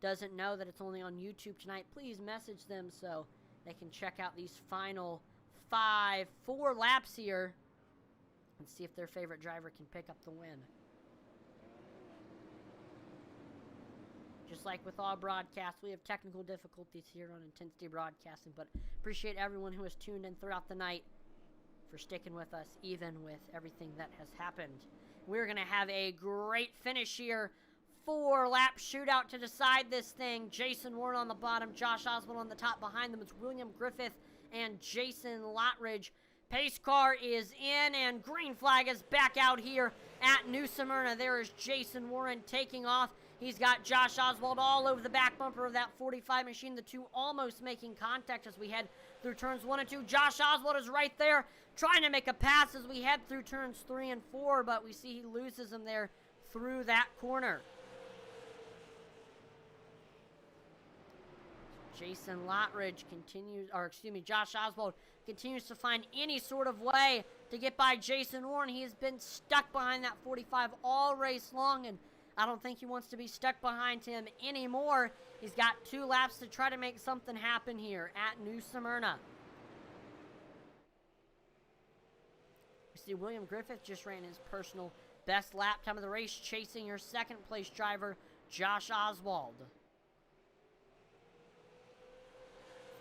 doesn't know that it's only on YouTube tonight, please message them so they can check out these final 4 laps here and see if their favorite driver can pick up the win. Just like with all broadcasts, we have technical difficulties here on Intensity Broadcasting, but appreciate everyone who has tuned in throughout the night for sticking with us, even with everything that has happened. We're going to have a great finish here. 4-lap shootout to decide this thing. Jason Warren on the bottom, Josh Oswald on the top. Behind them, it's William Griffith and Jason Lottridge. Pace car is in, and green flag is back out here at New Smyrna. There is Jason Warren taking off. He's got Josh Oswald all over the back bumper of that 45 machine. The two almost making contact as we head through turns 1 and 2. Josh Oswald is right there trying to make a pass as we head through turns 3 and 4, but we see he loses him there through that corner. Jason Lottridge Josh Oswald continues to find any sort of way to get by Jason Warren. He has been stuck behind that 45 all race long, and I don't think he wants to be stuck behind him anymore. He's got 2 laps to try to make something happen here at New Smyrna. We see William Griffith just ran his personal best lap time of the race, chasing your second place driver, Josh Oswald.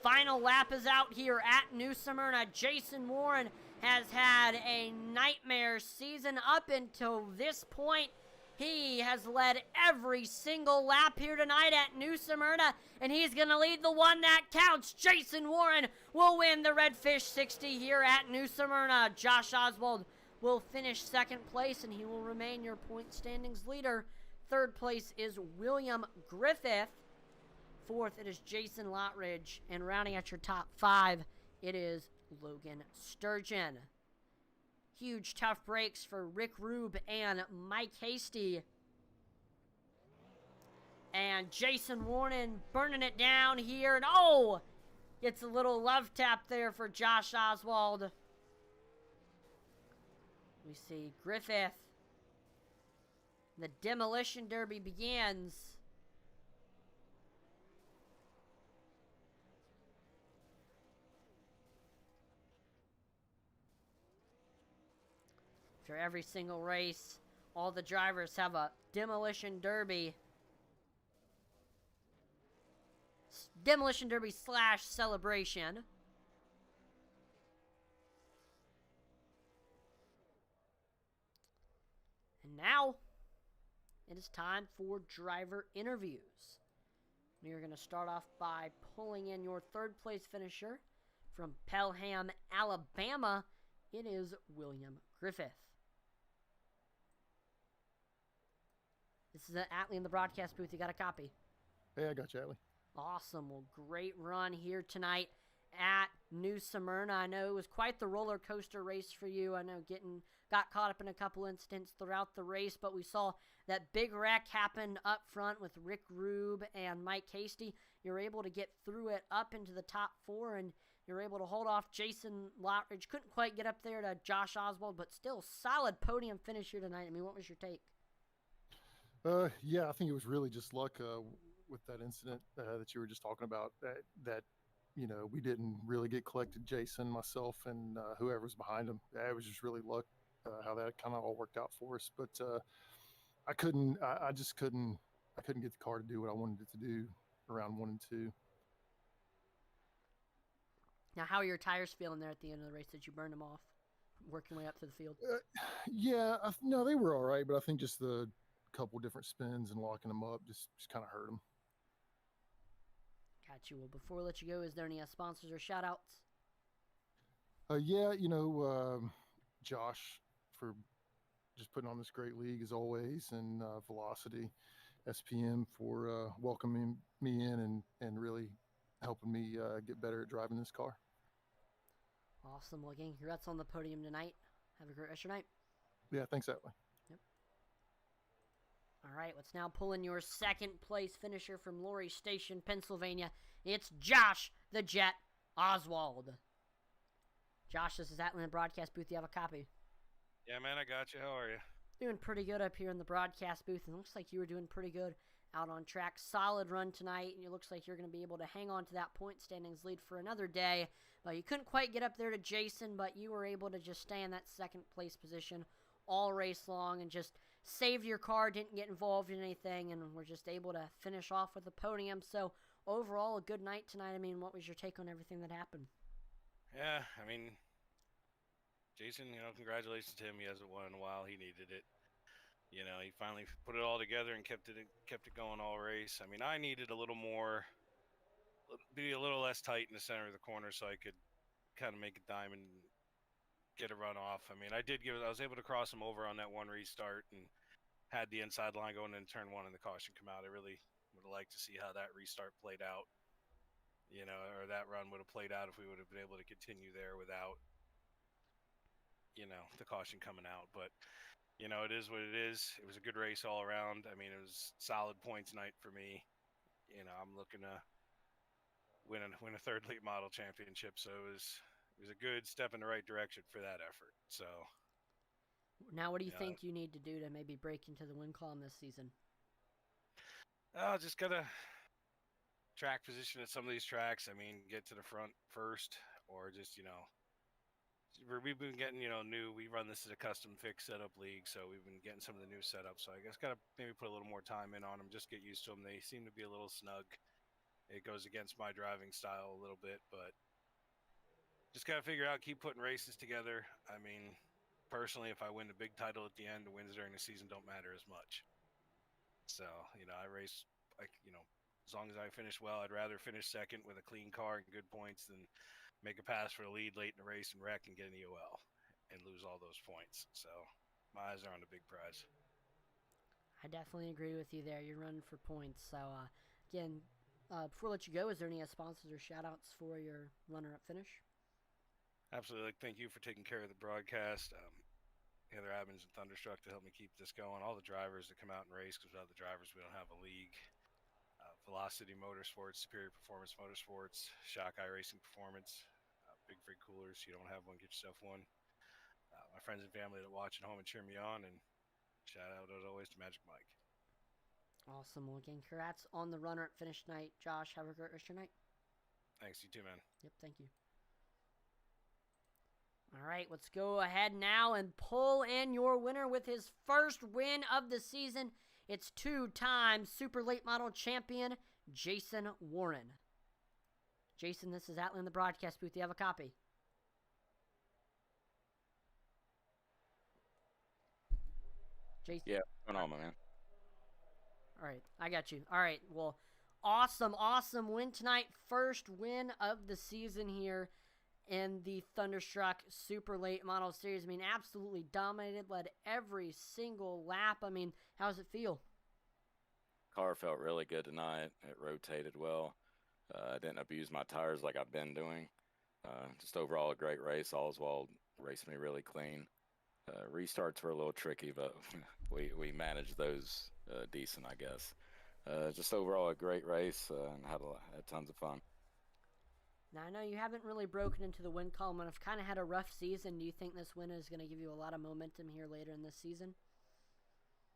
Final lap is out here at New Smyrna. Jason Warren has had a nightmare season up until this point. He has led every single lap here tonight at New Smyrna, and he's going to lead the one that counts. Jason Warren will win the Redfish 60 here at New Smyrna. Josh Oswald will finish second place, and he will remain your point standings leader. Third place is William Griffith. Fourth, it is Jason Lottridge. And rounding out your top 5, it is Logan Sturgeon. Huge tough breaks for Rick Rube and Mike Hasty. And Jason Warren burning it down here. And gets a little love tap there for Josh Oswald. We see Griffith. The demolition derby begins. After every single race, all the drivers have a demolition derby. Demolition derby / celebration. And now, it is time for driver interviews. We are going to start off by pulling in your third place finisher from Pelham, Alabama. It is William Griffith. This is Atlee in the broadcast booth. You got a copy? Hey, I got you, Atlee. Awesome. Well, great run here tonight at New Smyrna. I know it was quite the roller coaster race for you. I know got caught up in a couple incidents throughout the race, but we saw that big wreck happen up front with Rick Rube and Mike Hasty. You're able to get through it up into the top 4, and you're able to hold off Jason Lottridge. Couldn't quite get up there to Josh Oswald, but still solid podium finish here tonight. I mean, what was your take? Yeah, I think it was really just luck with that incident that you were just talking about. That we didn't really get collected. Jason, myself, and whoever was behind him. It was just really luck how that kind of all worked out for us. But I just couldn't get the car to do what I wanted it to do around 1 and 2. Now, how are your tires feeling there at the end of the race? Did you burn them off, working way up to the field? Yeah, no, they were all right, but I think just the couple different spins and locking them up just kind of hurt them. Got you. Well, before we let you go, is there any sponsors or shout outs? Yeah, Josh for just putting on this great league as always, and Velocity SPM for welcoming me in and really helping me get better at driving this car. Awesome. Well, again, congrats on the podium tonight. Have a great rest of your night. Yeah, thanks, Atlee. All right, let's now pull in your second place finisher from Laurie Station, Pennsylvania. It's Josh the Jet Oswald. Josh, this is Atlee in the broadcast booth. You have a copy? Yeah, man, I got you. How are you? Doing pretty good up here in the broadcast booth. And it looks like you were doing pretty good out on track. Solid run tonight, and it looks like you're going to be able to hang on to that point standings lead for another day. You couldn't quite get up there to Jason, but you were able to just stay in that second place position all race long and just saved your car, didn't get involved in anything, and we're just able to finish off with the podium. So overall, a good night tonight. I mean, what was your take on everything that happened? Yeah, I mean, Jason, congratulations to him. He hasn't won in a while. He needed it. He finally put it all together and kept it going all race. I mean, I needed be a little less tight in the center of the corner so I could kind of make a dime and get a run off. I mean, I was able to cross him over on that one restart, and had the inside line going into turn one and the caution come out. I really would have liked to see how that restart played out, or that run would have played out if we would have been able to continue there without, the caution coming out. But, it is what it is. It was a good race all around. I mean, it was solid points night for me. I'm looking to win a third late model championship. So it was a good step in the right direction for that effort. So now, what do you think you need to do to maybe break into the win column this season? Just gotta track position at some of these tracks. I mean, get to the front first, or just we've been getting new. We run this as a custom fix setup league, so we've been getting some of the new setups. So I guess gotta maybe put a little more time in on them, just get used to them. They seem to be a little snug. It goes against my driving style a little bit, but just gotta figure out, keep putting races together. I mean, personally, if I win the big title at the end, the wins during the season don't matter as much. So, I race, as long as I finish well, I'd rather finish second with a clean car and good points than make a pass for the lead late in the race and wreck and get an EOL and lose all those points. So, my eyes are on the big prize. I definitely agree with you there. You're running for points. So, again, before I let you go, is there any sponsors or shout-outs for your runner-up finish? Absolutely. Thank you for taking care of the broadcast. Heather Adams and Thunderstruck to help me keep this going. All the drivers that come out and race, because without the drivers, we don't have a league. Velocity Motorsports, Superior Performance Motorsports, Shockeye Racing Performance, Big Frig Coolers. You don't have one, get yourself one. My friends and family that watch at home and cheer me on, and shout out as always to Magic Mike. Awesome. Well, again, congrats on the runner-up finish night. Josh, have a great rest of your night. Thanks, you too, man. Yep, thank you. All right, let's go ahead now and pull in your winner with his first win of the season. It's two-time Super Late Model champion, Jason Warren. Jason, this is Atlan in the broadcast booth. Do you have a copy? Jason? Yeah, what's going on, my man? All right, I got you. All right, well, awesome win tonight. First win of the season here in the Thunderstruck Super Late Model Series. I mean, absolutely dominated, led every single lap. I mean, how does it feel? Car felt really good tonight. It rotated well. I didn't abuse my tires like I've been doing. Just overall a great race. Oswald raced me really clean. Restarts were a little tricky, but we managed those decent, I guess. Just overall a great race and had tons of fun. Now, I know you haven't really broken into the win column and have kind of had a rough season. Do you think this win is going to give you a lot of momentum here later in this season?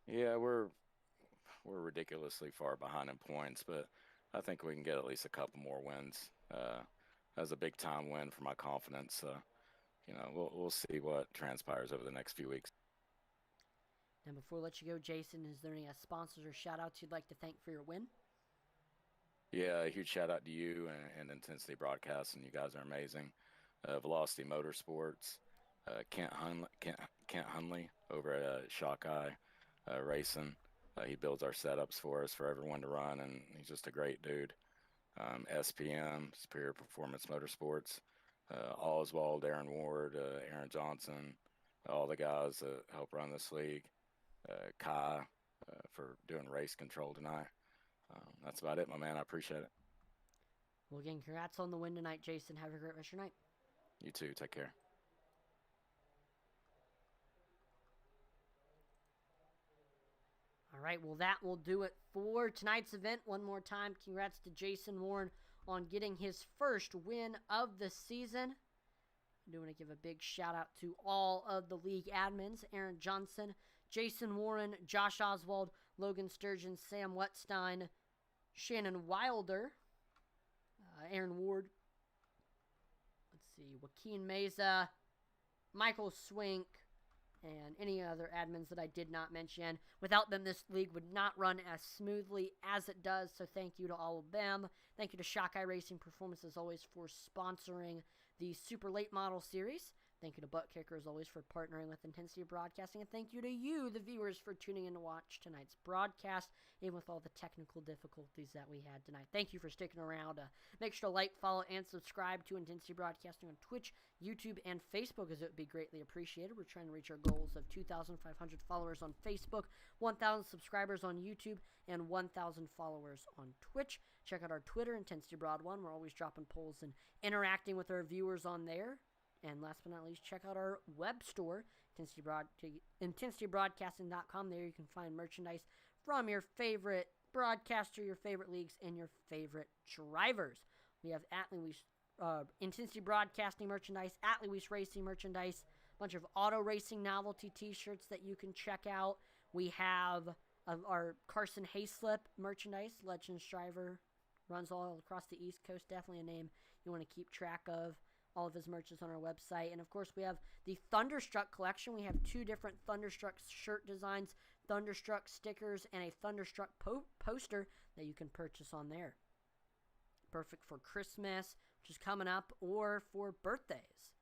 Yeah, we're ridiculously far behind in points, but I think we can get at least a couple more wins. That's a big-time win for my confidence. We'll see what transpires over the next few weeks. And before I let you go, Jason, is there any sponsors or shout-outs you'd like to thank for your win? Yeah, a huge shout out to you and Intensity Broadcasting. You guys are amazing. Velocity Motorsports, Kent Hunley over at Shockeye Racing. He builds our setups for us for everyone to run, and he's just a great dude. SPM, Superior Performance Motorsports, Oswald, Aaron Ward, Aaron Johnson, all the guys that help run this league. Kai for doing race control tonight. That's about it, my man. I appreciate it. Well, again, congrats on the win tonight, Jason. Have a great rest of your night. You too. Take care. All right, well, that will do it for tonight's event. One more time, congrats to Jason Warren on getting his first win of the season. I do want to give a big shout-out to all of the league admins, Aaron Johnson, Jason Warren, Josh Oswald, Logan Sturgeon, Sam Wetstein, Shannon Wilder, Aaron Ward, let's see, Joaquin Meza, Michael Swink, and any other admins that I did not mention. Without them, this league would not run as smoothly as it does, so thank you to all of them. Thank you to Shockeye Racing Performance, as always, for sponsoring the Super Late Model Series. Thank you to Butt Kicker, as always, for partnering with Intensity Broadcasting. And thank you to you, the viewers, for tuning in to watch tonight's broadcast, even with all the technical difficulties that we had tonight. Thank you for sticking around. Make sure to like, follow, and subscribe to Intensity Broadcasting on Twitch, YouTube, and Facebook, as it would be greatly appreciated. We're trying to reach our goals of 2,500 followers on Facebook, 1,000 subscribers on YouTube, and 1,000 followers on Twitch. Check out our Twitter, Intensity Broad 1. We're always dropping polls and interacting with our viewers on there. And last but not least, check out our web store, IntensityBroadcasting.com. There you can find merchandise from your favorite broadcaster, your favorite leagues, and your favorite drivers. We have Intensity Broadcasting merchandise, At Lewis Racing merchandise, a bunch of auto racing novelty t-shirts that you can check out. We have our Carson Hayslip merchandise, Legends driver, runs all across the East Coast. Definitely a name you want to keep track of. All of his merch is on our website. And, of course, we have the Thunderstruck collection. We have 2 different Thunderstruck shirt designs, Thunderstruck stickers, and a Thunderstruck poster that you can purchase on there. Perfect for Christmas, which is coming up, or for birthdays.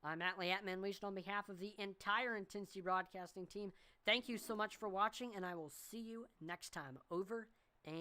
I'm Atlee Atman-Leashed on behalf of the entire Intensity Broadcasting team. Thank you so much for watching, and I will see you next time. Over and